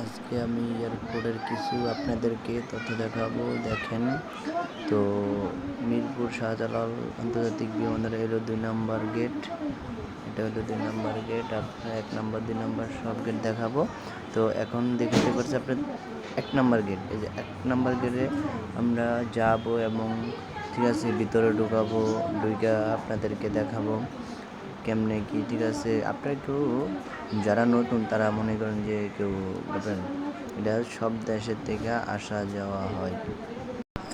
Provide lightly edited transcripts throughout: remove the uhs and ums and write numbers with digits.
আজকে আমি এয়ারপোর্টের কিছু আপনাদেরকে তথ্য দেখাবো। দেখেন তো মিরপুর শাহজালাল আন্তর্জাতিক বিমানবন্দর এলো 2 নম্বর গেট। এটা হলো 2 নম্বর গেট। আপনার 1 নম্বর 2 নম্বর সব গেট দেখাবো। তো এখন দেখতে পাচ্ছি আপনার 1 নম্বর গেট। এই যে 1 নম্বর গেটে আমরা যাব এবং ঠিক আছে ভিতরে ঢুকাবো, ঢুইকা আপনাদেরকে দেখাবো কেমনে কি। ঠিক আছে, আপনারা কেউ যারা নতুন তারা মনে করেন যে কেউ বুঝলেন, এটা সব দেশের থেকে আসা যাওয়া হয়।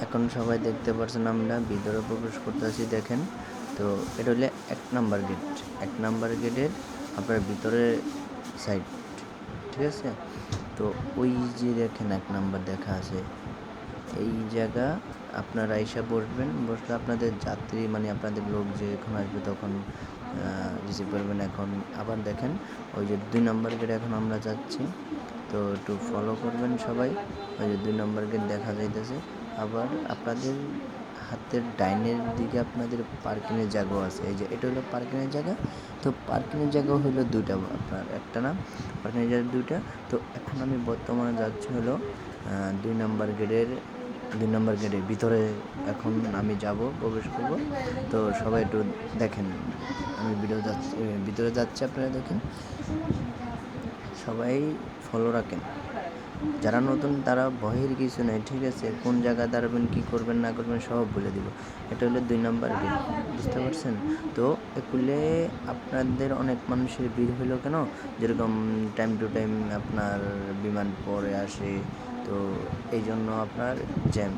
এখন সবাই দেখতে পাচ্ছেন আমরা ভিতরে প্রবেশ করতেছি। দেখেন তো এটা হলে 1 নম্বর গেট। 1 নম্বর গেটের আপনার ভিতরে সাইড, ঠিক আছে। তো ওই যে দেখেন 1 নম্বর দেখা আছে, এই জায়গা আপনারা এসে বসবেন। বসলে আপনাদের যাত্রী মানে আপনাদের লোক যে যখন আসবে তখন রিসিভ করবেন। এখন আবার দেখেন ওই যে 2 নম্বর গেটে এখন আমরা যাচ্ছি, তো একটু ফলো করবেন সবাই। ওই যে 2 নম্বর গেট দেখা যাইতেছে। আবার আপনাদের হাতের ডাইনের দিকে আপনাদের পার্কিংয়ের জায়গাও আছে। এই যে এটা হলো পার্কিংয়ের জায়গা। তো পার্কিংয়ের জায়গা হলো 2টা, আপনার একটা না, পার্কিংয়ের জায়গা 2টা। তো এখন আমি বর্তমানে যাচ্ছি হলো 2 নম্বর গেটের ভিতরে। এখন আমি যাব, প্রবেশ করব। তো সবাই একটু দেখেন, আমি ভিতরে যাচ্ছি, আপনারা দেখেন, সবাই ফলো রাখেন। যারা নতুন তারা ভয়ের কিছু নেই, ঠিক আছে। কোন জায়গায় দাঁড়াবেন, কী করবেন না করবেন সব বলে দিব। এটা হলো 2 নম্বর গেট, বুঝতে পারছেন। তো এগুলো আপনাদের অনেক মানুষের ভিড় হলো কেন, যেরকম টাইম টু টাইম আপনার বিমান পরে আসে, তো এই জন্য আপনার জ্যাম।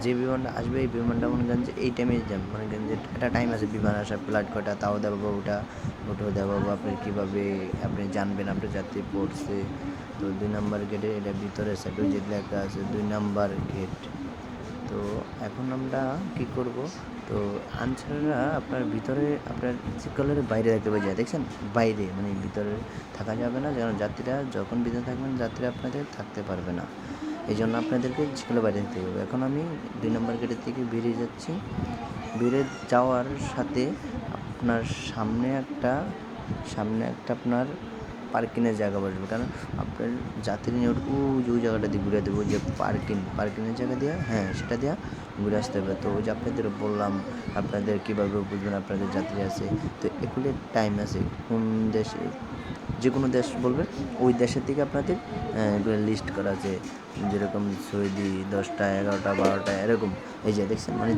যে বিমানটা আসবে এই বিমানটা মনে করেন যে এই টাইমে জ্যাম, মনে করেন যে একটা টাইম আছে বিমান আসার, ফ্লাইট কটা তাও দেবো, ওটাও দেবো। আপনি কীভাবে আপনি জানবেন আপনার যাত্রী পড়ছে। তো 2 নম্বর গেটে এটা ভিতরে সাইড ওই যে লেখা আছে 2 নম্বর গেট। তো এখন আমরা কি করব, তো আনসাররা আপনার ভিতরে আপনার সিকলের বাইরে রাখতে পারে, দেখছেন বাইরে, মানে ভিতরে থাকা যাবে না, যেন যাত্রীরা যখন ভিতরে থাকবেন যাত্রীরা আপনাদের থাকতে পারবে না, এই জন্য আপনাদেরকে সিকলের বাইরে থাকতে হবে। এখন আমি 2 নম্বর গেটের থেকে বেরিয়ে যাচ্ছি। বেরিয়ে যাওয়ার সাথে আপনার সামনে একটা আপনার পার্কিংয়ের জায়গা বসবে, কারণ আপনার যাত্রী নিয়ে ওই জায়গাটা দিয়ে ঘুরে দেবো, যে পার্কিংয়ের জায়গা দিয়ে, হ্যাঁ সেটা দিয়ে ঘুরে আসতে হবে। তো ওই যে আপনাদের বললাম আপনাদের কীভাবে বুঝবেন আপনাদের যাত্রী আছে। তো এগুলোর টাইম আছে, কোন দেশে, যে কোনো দেশ বলবে ওই দেশের থেকে আপনাদের এগুলো লিস্ট করা আছে, যেরকম সৌদি 10টা 11টা 12টা এরকম। এই যে দেখছেন, মানে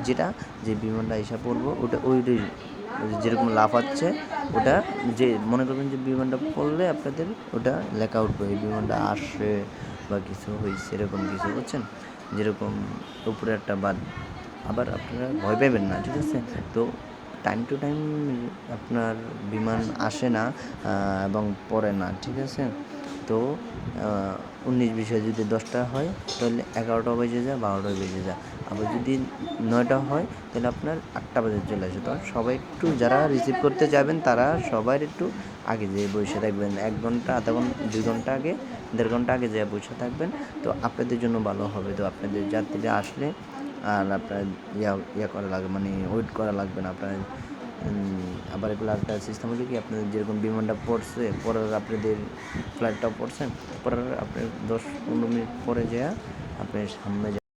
যে বিমানটা এসে পড়বো ওটা ওইটাই যেরকম লাফাচ্ছে, ওটা যে মনে করবেন যে বিমানটা পড়লে আপনাদের ওটা লেখা উঠবে এই বিমানটা আসে বা কিছু হয়েছে এরকম কিছু, বুঝছেন। যেরকম উপরে একটা বাদ, আবার আপনারা ভয় পাবেন না, ঠিক আছে। তো টাইম টু টাইম আপনার বিমান আসে না এবং পড়ে না, ঠিক আছে। তো 19-20 যদি 10টা হয় তাহলে 11টা বেজে যায়, 12টা বেজে যায়। আবার যদি 9টা হয় তাহলে আপনার 8টা বাজে চলে আসে। তো সবাই একটু যারা রিসিভ করতে যাবেন তারা সবাই একটু আগে যেয়ে বসে থাকবেন, 1 ঘন্টা আধা ঘন্টা 2 ঘন্টা আগে, 1.5 ঘন্টা আগে যেয়ে বসে থাকবেন। তো আপনাদের জন্য ভালো হবে। তো আপনাদের যাত্রীরা আসলে আর আপনার ইয়া করা লাগবে, মানে ওয়েট করা লাগবে না আপনার। আবার এগুলো একটা সিস্টেম হচ্ছে কি, আপনাদের যেরকম বিমানটা পড়ছে পরের আপনাদের ফ্লাইটটাও পড়ছেন, পরের আপনি 10-15 মিনিট পরে যাওয়া আপনি সামনে